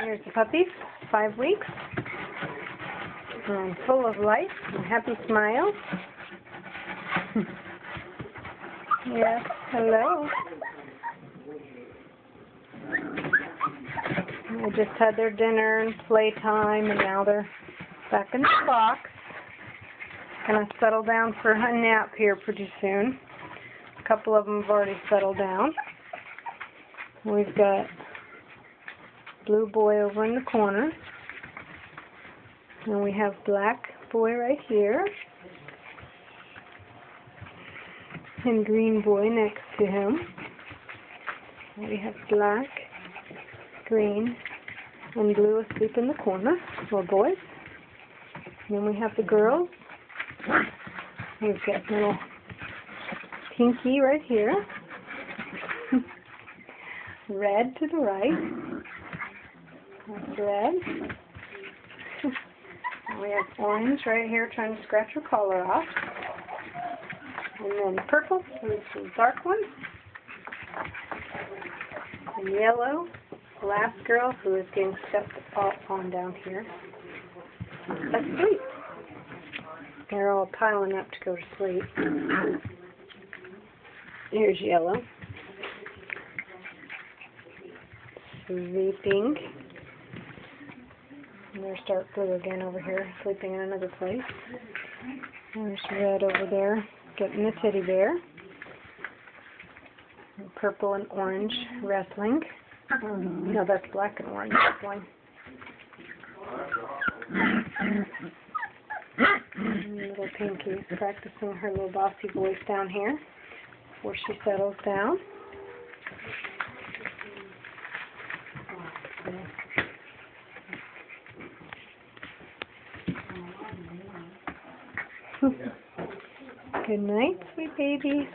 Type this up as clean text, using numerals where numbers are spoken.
Here's the puppy, 5 weeks, and full of life and happy smiles. Yes, hello. They just had their dinner and playtime, and now they're back in the box. Gonna settle down for a nap here pretty soon. A couple of them have already settled down. We've got Blue Boy over in the corner, and we have Black Boy right here, and Green Boy next to him. We have Black, Green, and Blue asleep in the corner, little boys. And then we have the girls. We've got little Pinky right here. Red to the right. That's Red. We have Orange right here trying to scratch her collar off. And then Purple, who's the dark one. And Yellow, the last girl, who is getting stepped on down here. Asleep. They're all piling up to go to sleep. Here's Yellow. Sleeping. And there's Dark Blue again over here, sleeping in another place. There's Red over there, getting the teddy bear. And Purple and Orange wrestling. No, that's Black and Orange wrestling. And little Pinky's practicing her little bossy voice down here before she settles down. Good night, sweet babies.